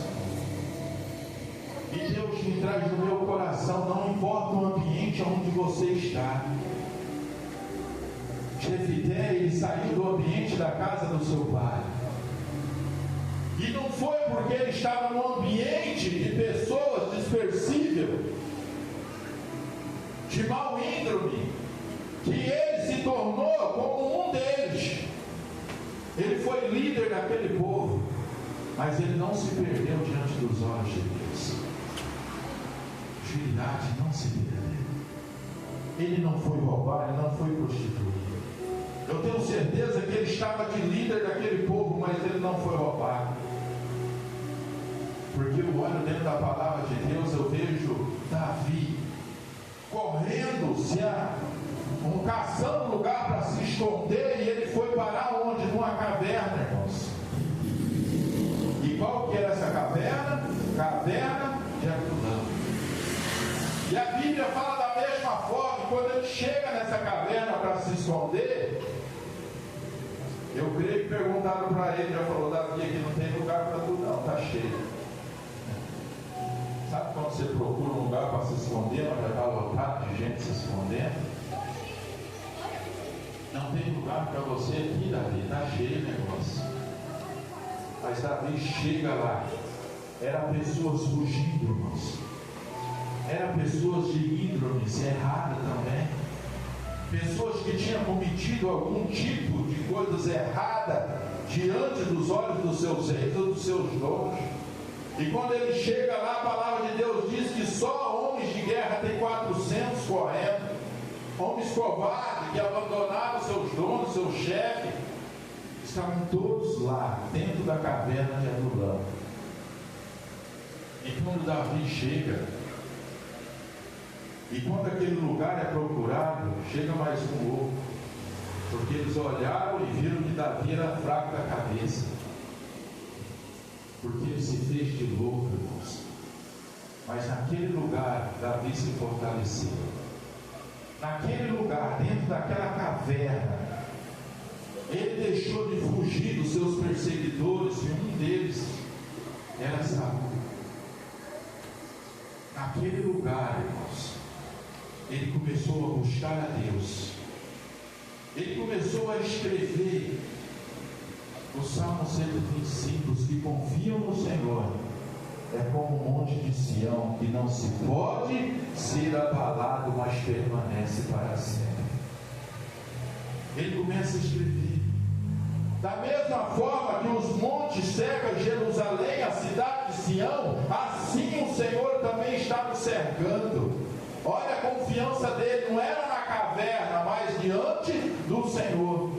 e Deus me traz no meu coração, não importa o ambiente onde você está. Jefité, ele saiu do ambiente da casa do seu pai. E não foi porque ele estava num ambiente de pessoas dispersíveis, de mau índole, que ele se tornou como um deles. Ele foi líder daquele povo, mas ele não se perdeu diante dos olhos de Deus. Fidelidade não se perdeu. Ele não foi roubar, ele não foi prostituir. Eu tenho certeza que ele estava de líder daquele povo, mas ele não foi roubar. Porque eu olho dentro da palavra de Deus, eu vejo Davi correndo, caçando um lugar para se esconder, e ele foi parar onde? Numa caverna, irmãos. E qual que era essa caverna? Caverna de Adulão. E a Bíblia fala da mesma forma, que quando ele chega nessa caverna para se esconder, eu creio que perguntaram para ele, já falou: Davi, aqui não tem lugar para tu não, está cheio. Sabe quando você procura um lugar para se esconder, mas já está lotado de gente se escondendo? Não tem lugar para você aqui, Davi, está cheio o negócio. Mas Davi chega lá, eram pessoas fugindo, irmãos. Eram pessoas de índromes errada também. Pessoas que tinham cometido algum tipo de coisas erradas diante dos olhos dos seus reis ou dos seus donos. E quando ele chega lá, a palavra de Deus diz que só homens de guerra tem 400 correndo. Homens covardes que abandonaram seus donos, seus chefes. Estavam todos lá, dentro da caverna de Adulão. E quando Davi chega, e quando aquele lugar é procurado, chega mais um outro. Porque eles olharam e viram que Davi era fraco da cabeça. Porque ele se fez de louco, irmãos. Mas naquele lugar, Davi se fortaleceu. Naquele lugar, dentro daquela caverna, ele deixou de fugir dos seus perseguidores, e um deles era Saul. Aquele lugar, irmãos, ele começou a buscar a Deus. Ele começou a escrever o Salmo 125, os que confiam no Senhor. É como um monte de Sião, que não se pode ser abalado, mas permanece para sempre. Ele começa a escrever. Da mesma forma que os montes cercam Jerusalém, a cidade de Sião, assim o Senhor também está nos cercando. Olha a confiança dele, não era na caverna, mas diante do Senhor.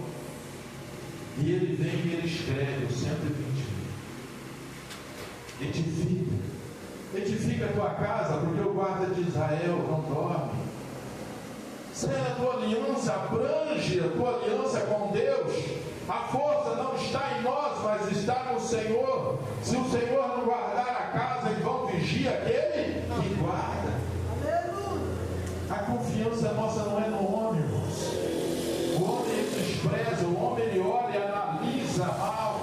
E ele vem e ele escreve o 120. Edifica a tua casa, porque o guarda de Israel não dorme. Sela a tua aliança, abrange a tua aliança com Deus. A força não está em nós, mas está no Senhor. Se o Senhor não guardar a casa, em vão vigia aquele que guarda. A confiança nossa não é no homem, irmãos. O homem ele despreza, o homem ele olha e analisa mal.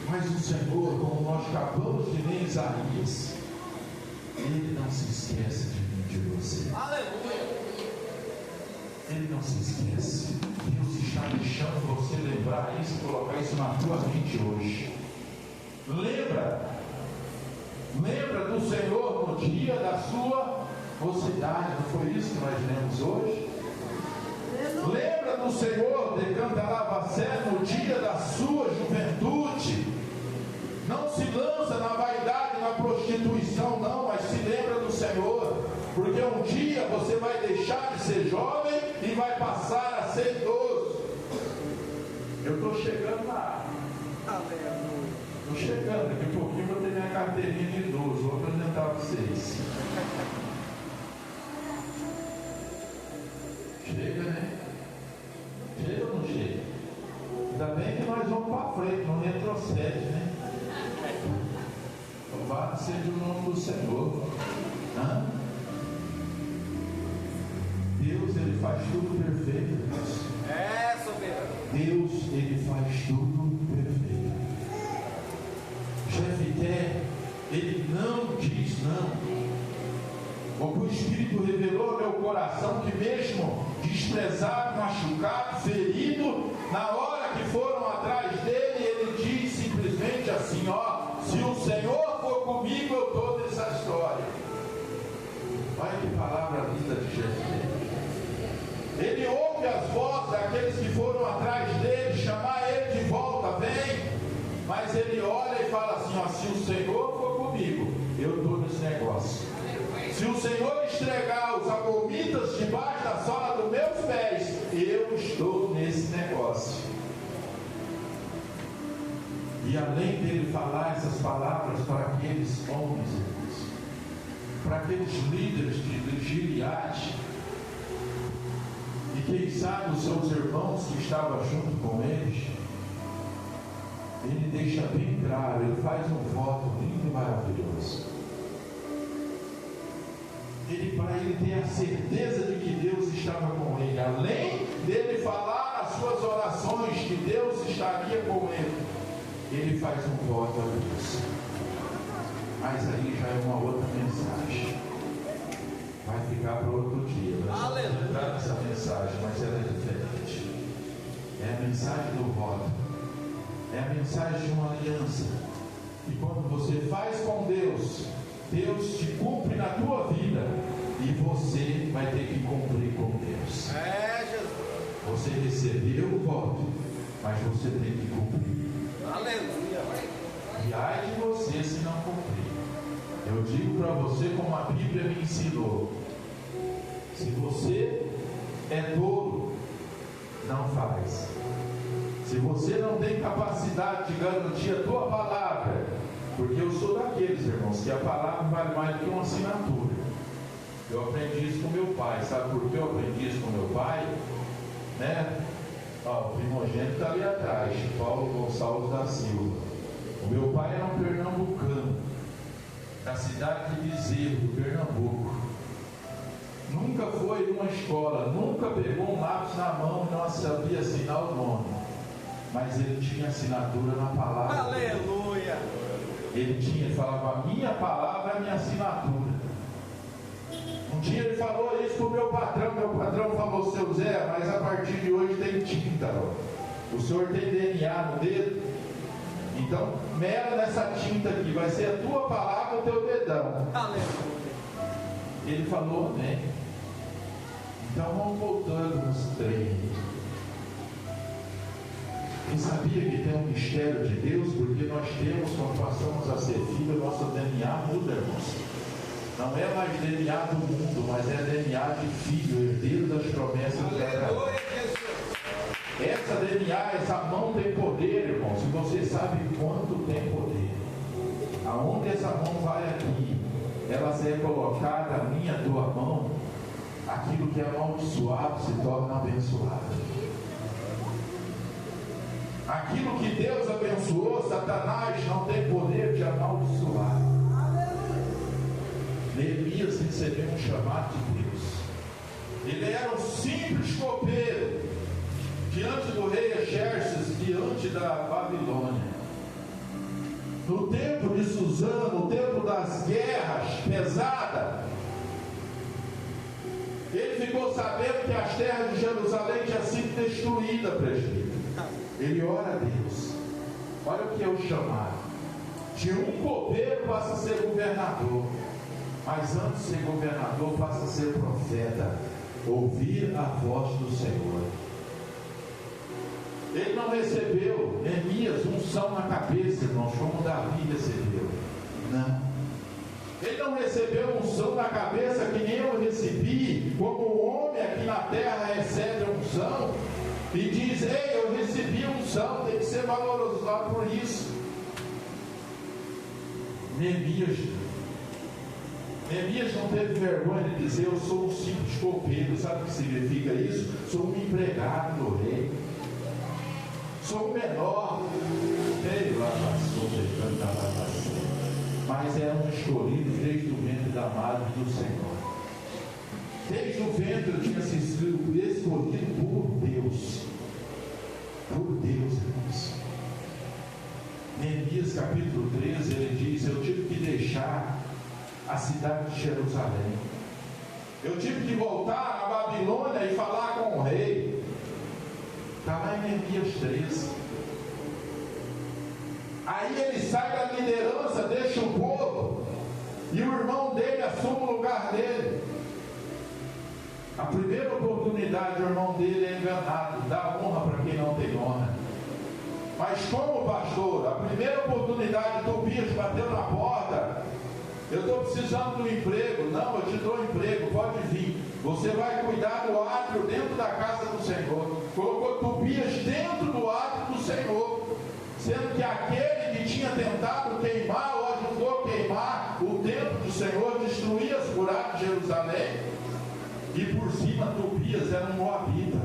Mas o Senhor, como nós acabamos de ler em Isaías, ele não se esquece de mim, de você. Aleluia. Ele não se esquece. Deus está deixando você lembrar isso e colocar isso na tua mente hoje. Lembra do Senhor no dia da sua mocidade. Não foi isso que nós lemos hoje? Lembra do Senhor de Cantalavacé no dia da sua juventude. Não se lança na vaidade, na prostituição, não, mas se lembra do Senhor, porque um dia você vai deixar de ser jovem e vai passar a ser idoso. Eu estou chegando lá. Estou chegando, daqui a pouquinho eu vou ter minha carteirinha de idoso, vou apresentar para vocês. Chega, né? Chega ou não chega? Ainda bem que nós vamos para frente, não retrocede, né? Louvado seja o nome do Senhor. Deus, ele faz tudo perfeito. É, soberano. Deus, ele faz tudo perfeito. Jefité, ele não diz não. O que o Espírito revelou ao meu coração, que mesmo desprezado, machucado, ferido, na hora que foram atrás dele, ele diz simplesmente assim, ó, se o Senhor for comigo, eu estou nessa história. Olha que palavra linda de Jefité. Ele ouve as vozes daqueles que foram atrás dele, chamar ele de volta, vem. Mas ele olha e fala assim, ó, se o Senhor for comigo, eu estou nesse negócio. Se o Senhor estregar os agomitas debaixo da sola dos meus pés, eu estou nesse negócio. E além dele falar essas palavras para aqueles homens, para aqueles líderes de Gileade, e quem sabe os seus irmãos que estavam junto com eles, ele deixa bem claro, ele faz um voto lindo e maravilhoso. Para ele ter a certeza de que Deus estava com ele, além dele falar as suas orações que Deus estaria com ele, ele faz um voto a Deus. Mas aí já é uma outra mensagem, vai ficar para outro dia. Nós vamos entrar nessa mensagem, mas ela é diferente. É a mensagem do voto, é a mensagem de uma aliança. E quando você faz com Deus, Deus te cumpre na tua vida e você vai ter que cumprir com Deus. É, Jesus. Você recebeu o voto, mas você tem que cumprir. Aleluia. E ai de você se não cumprir. Eu digo para você como a Bíblia me ensinou: se você é tolo, não faz. Se você não tem capacidade de garantir a tua palavra, porque eu sou daqueles, irmãos, que a palavra vale mais do que uma assinatura. Eu aprendi isso com meu pai. Sabe por que eu aprendi isso com meu pai? Né? Ó, o primogênito está ali atrás, Paulo Gonçalves da Silva. O meu pai era um pernambucano, da cidade de Bezerro, do Pernambuco. Nunca foi numa escola, nunca pegou um lápis na mão e não sabia assinar o nome. Mas ele tinha assinatura na palavra. Aleluia! Ele falava, a minha palavra é a minha assinatura. Um dia ele falou isso para o meu patrão falou, seu Zé, mas a partir de hoje tem tinta, ó. O senhor tem DNA no dedo, então mela nessa tinta aqui, vai ser a tua palavra, o teu dedão. Ele falou, amém. Então vamos voltando nos treinos. E sabia que tem um mistério de Deus, porque nós temos, quando passamos a ser filho, nosso DNA muda, irmãos. Não é mais DNA do mundo, mas é DNA de filho, herdeiro das promessas de Abraão. Essa DNA, essa mão tem poder, irmãos. Se você sabe quanto tem poder, aonde essa mão vai aqui, ela é colocada na minha, tua mão, aquilo que é amaldiçoado se torna abençoado. Aquilo que Deus abençoou, Satanás não tem poder de amaldiçoar. Neemias recebeu um chamado de Deus. Ele era um simples copeiro diante do rei Xerxes, diante da Babilônia. No tempo de Suzano, no tempo das guerras pesadas, ele ficou sabendo que as terras de Jerusalém tinham sido destruídas, presbítero. Ele ora a Deus. Olha o que é o chamado. De um copeiro passa a ser governador, mas antes de ser governador passa a ser profeta. Ouvir a voz do Senhor. Ele não recebeu, Neemias, unção na cabeça, irmãos, como Davi recebeu. Não. Ele não recebeu unção na cabeça que nem eu recebi, como o homem aqui na terra recebe unção e diz, ei, eu recebi unção, tem que ser valorizado por isso. Neemias não teve vergonha de dizer, eu sou um simples copeiro. Sabe o que significa isso? Sou um empregado do rei, sou o menor. Mas é um escolhido desde o ventre da madre do Senhor. Desde o ventre eu tinha sido escolhido por Deus. Por Deus, irmãos. Neemias capítulo 13, ele diz, eu tive que deixar a cidade de Jerusalém. Eu tive que voltar à Babilônia e falar com o rei. Está lá em Neemias 13. Aí ele sai da liderança, deixa o povo, e o irmão dele assume o lugar dele. A primeira oportunidade, o irmão dele é enganado, dá honra para quem não tem honra. Mas como pastor, a primeira oportunidade, Tobias bateu na porta, eu estou precisando de um emprego. Não, eu te dou um emprego, pode vir. Você vai cuidar do átrio dentro da casa do Senhor. Colocou Tobias dentro do átrio do Senhor, sendo que aquele que tinha tentado queimar ou ajudou a queimar o templo do Senhor, destruir as muralhas de Jerusalém. E por cima Tobias era um moabita.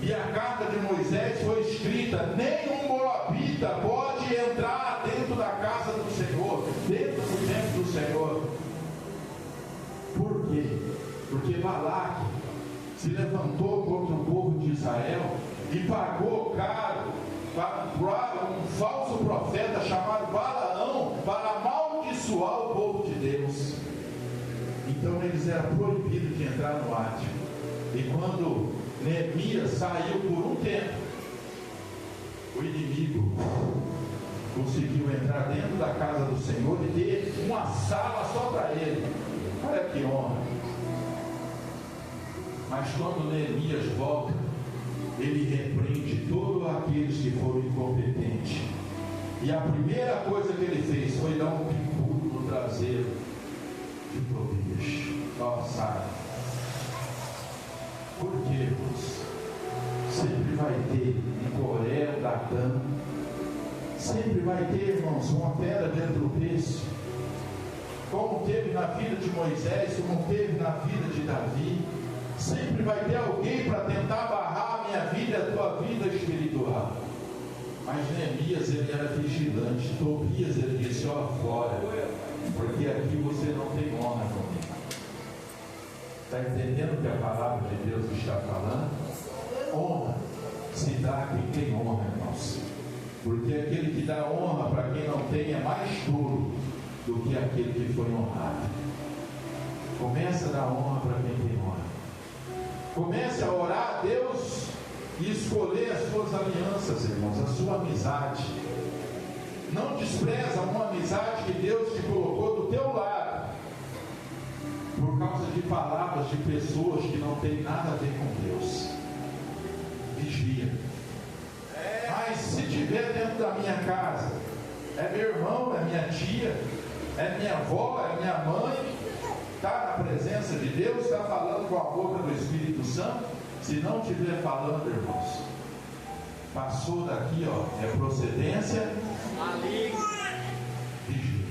E a carta de Moisés foi escrita, nenhum moabita pode entrar dentro da casa do Senhor, dentro do templo do Senhor. Por quê? Porque Balaque se levantou contra o povo de Israel e pagou caro para um falso profeta chamado Balaão para amaldiçoar o povo de Deus. Então eles eram proibidos de entrar no átrio. E quando Neemias saiu por um tempo, o inimigo conseguiu entrar dentro da casa do Senhor e ter uma sala só para ele. Olha que honra. Mas quando Neemias volta, ele repreende todos aqueles que foram incompetentes. E a primeira coisa que ele fez foi dar um picudo no traseiro de Tobias. Nossa. Por quê, irmãos? Sempre vai ter um Coré, um Datã. Sempre vai ter, irmãos, uma pedra de tropeço. Como teve na vida de Moisés, como teve na vida de Davi. Sempre vai ter alguém para tentar barrar a minha vida e a tua vida espiritual. Mas Neemias, ele era vigilante. Tobias, ele disse, ó, fora, porque aqui você não tem honra comigo. Está entendendo o que a palavra de Deus está falando? Honra se dá a quem tem honra, irmãos. Porque aquele que dá honra para quem não tem é mais tolo do que aquele que foi honrado. Comece a dar honra para quem tem honra. Comece a orar a Deus e escolher as suas alianças, irmãos, a sua amizade. Não despreza uma amizade que Deus te colocou do teu lado, por causa de palavras de pessoas que não têm nada a ver com Deus. Vigia. Mas se estiver dentro da minha casa, é meu irmão, é minha tia, é minha avó, é minha mãe, está na presença de Deus, está falando com a boca do Espírito Santo. Se não estiver falando, irmãos, passou daqui, ó, é procedência maligna. Vigia.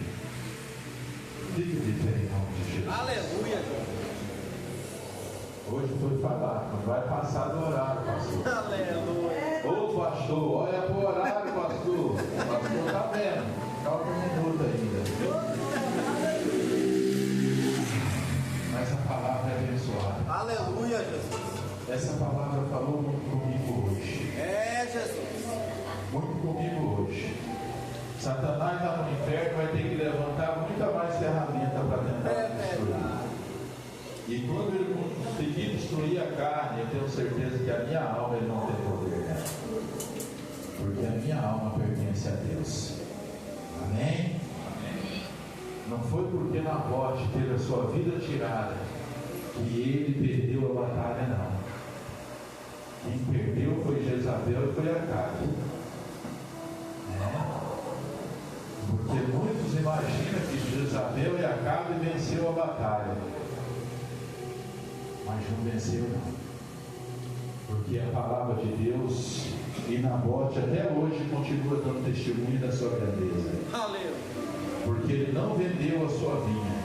Fique de pé em nome de Jesus. Aleluia. Hoje foi falar, não vai passar do horário, pastor. Aleluia. Ô pastor, olha para o horário, pastor. O pastor está vendo. Calma um minuto ainda. Mas a palavra é abençoada. Aleluia, Jesus. Essa palavra falou muito comigo hoje. É, Jesus. Muito comigo hoje. Satanás lá no inferno vai ter que levantar muita mais ferramenta para tentar destruir. E quando ele conseguir destruir a carne, eu tenho certeza que a minha alma ele não tem poder nela. Porque a minha alma pertence a Deus. Amém? Amém. Não foi porque Nabote teve a sua vida tirada que ele perdeu a batalha, não. Quem perdeu foi Jezabel e foi Acabe. Porque muitos imaginam que Jezabel e Acabe venceu a batalha. Mas não venceu, não. Porque a palavra de Deus e Nabote até hoje continua dando testemunho da sua grandeza. Aleluia. Porque ele não vendeu a sua vinha.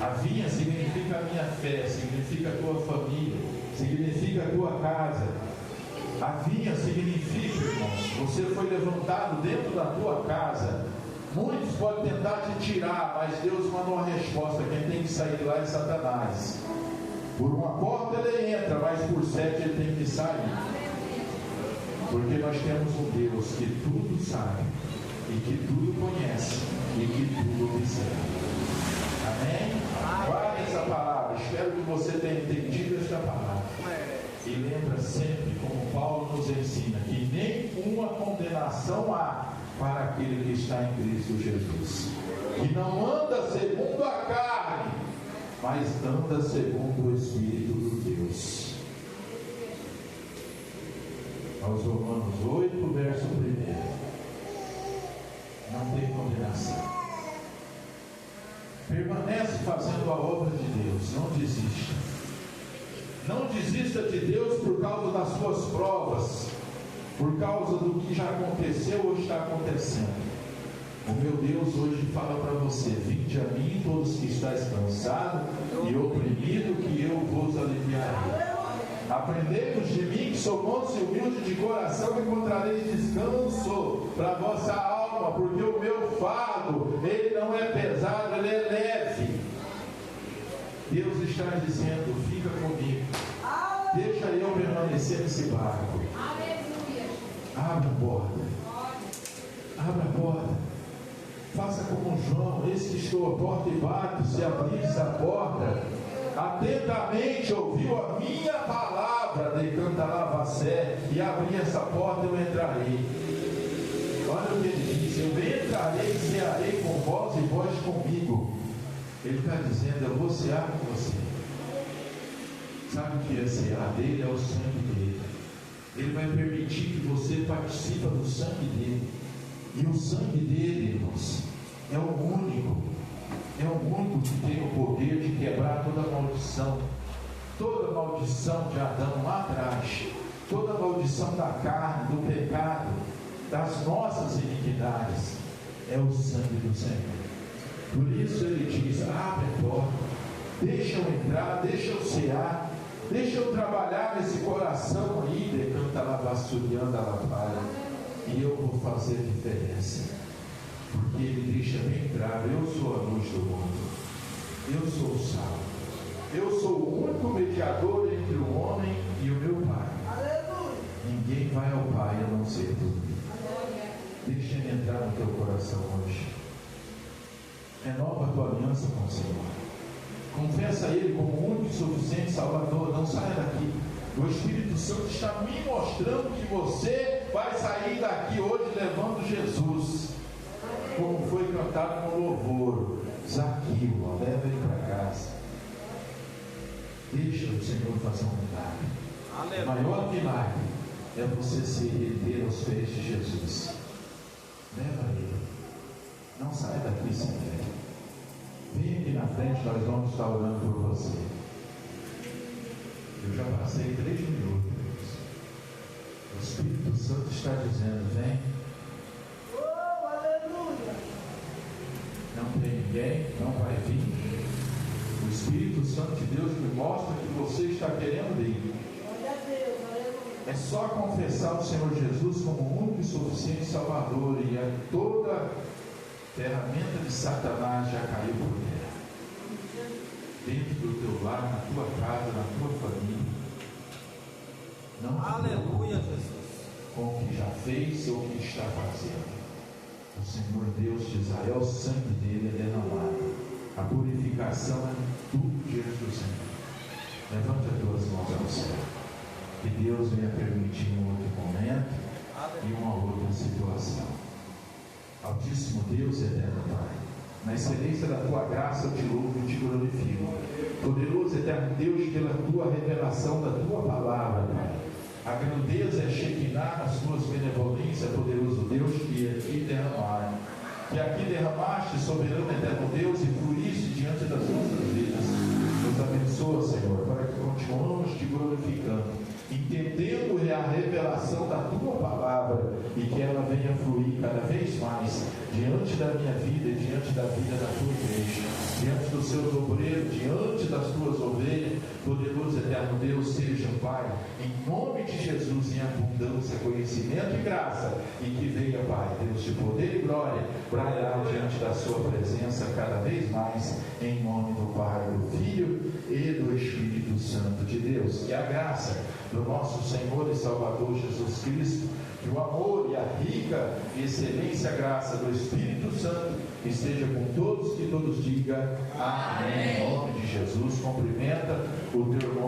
A vinha significa a minha fé, significa a tua família, significa a tua casa. A vinha significa, irmãos, você foi levantado dentro da tua casa. Muitos podem tentar te tirar, mas Deus mandou uma resposta: quem tem que sair de lá é Satanás. Por uma porta ele entra, mas por 7 ele tem que sair. Porque nós temos um Deus que tudo sabe, e que tudo conhece, e que tudo observa. Amém? Guarde essa palavra. Espero que você tenha entendido esta palavra. E lembra sempre, como Paulo nos ensina, que nenhuma condenação há para aquele que está em Cristo Jesus, que não anda segundo a carne, mas anda segundo o Espírito de Deus. Aos Romanos 8, verso 1. Não tem condenação. Permanece fazendo a obra de Deus, não desista. Não desista de Deus por causa das suas provas, por causa do que já aconteceu ou está acontecendo. O meu Deus hoje fala para você: vinde a mim todos que estáis cansados e oprimidos, que eu vos aliviarei. Aprendei-vos de mim, que sou manso e humilde de coração, que encontrareis descanso para a vossa alma, porque o meu fardo, ele não é pesado, ele é leve. Deus está dizendo: fica comigo, deixa eu permanecer nesse barco. Abra a porta, abra a porta. Faça como João: eis que estou à porta e bato. Se abrires a porta, atentamente ouviu a minha palavra, decanta lavacé, e abri essa porta, eu entrarei. Olha o que ele diz: eu entrarei e cearei com vós e vós comigo. Ele está dizendo: eu vou cear com você. Sabe o que é cear dele? É o sangue dele. Ele vai permitir que você participe do sangue dele. E o sangue dele, irmãos, é o único que tem o poder de quebrar toda maldição de Adão lá atrás, toda maldição da carne, do pecado, das nossas iniquidades. É o sangue do Senhor. Por isso ele diz: abre a porta, deixa eu entrar, deixa eu cear, deixa eu trabalhar nesse coração aí, decanta lavassurianda lavada, e eu vou fazer diferença. Porque ele deixa bem claro: eu sou a luz do mundo, eu sou o sal, eu sou o único mediador entre o homem e o meu Pai. Aleluia. Ninguém vai ao Pai a não ser por mim. Deixa Ele entrar no teu coração hoje. Renova a tua aliança com o Senhor. Confessa a Ele como o único e suficiente Salvador. Não saia daqui. O Espírito Santo está me mostrando que você vai sair daqui hoje levando Jesus. Como foi cantado no louvor. Zaqueu, leva ele para casa. Deixa o Senhor fazer um milagre. O maior milagre é você se render aos pés de Jesus. Leva ele. Não saia daqui sem fé. Vem aqui na frente, nós vamos estar orando por você. Eu já passei 3 minutos. O Espírito Santo está dizendo: vem. Oh, aleluia! Não tem ninguém, não vai vir. O Espírito Santo de Deus me mostra que você está querendo ir. Glória a Deus, aleluia! É só confessar o Senhor Jesus como o único e suficiente Salvador, e toda ferramenta de Satanás já caiu por terra. Dentro do teu lar, na tua casa, na tua família. Não Aleluia, Jesus. com o que já fez ou o que está fazendo. O Senhor Deus de Israel, o sangue dele é derramado. A purificação é tudo diante do Senhor. Levanta as tuas mãos ao céu. Que Deus venha permitir um outro momento e uma outra situação. Altíssimo Deus, eterno Pai, na excelência da tua graça eu te louvo e te glorifico. Poderoso eterno Deus, pela tua revelação da tua palavra, Pai. A grandeza é Shekinah nas tuas benevolências, poderoso Deus, que aqui derramaram. Que aqui derramaste, soberano eterno Deus, e fluíste diante das nossas vidas. Nos abençoa, Senhor, para que continuemos te glorificando, entendendo a revelação da tua palavra e que ela venha fluir cada vez mais diante da minha vida e diante da vida da tua igreja, diante dos seus obreiros, diante das tuas ovelhas. Poderoso eterno Deus, seja, Pai, em nome de Jesus, em abundância, conhecimento e graça, e que venha, Pai, Deus de poder e glória, brilhar diante da sua presença cada vez mais, em nome do Pai, do Filho e do Espírito Santo de Deus. Que a graça do nosso Senhor e Salvador Jesus Cristo, que o amor e a rica e excelência graça do Espírito Santo esteja com todos, que todos digam amém. Em nome de Jesus, cumprimenta o teu irmão.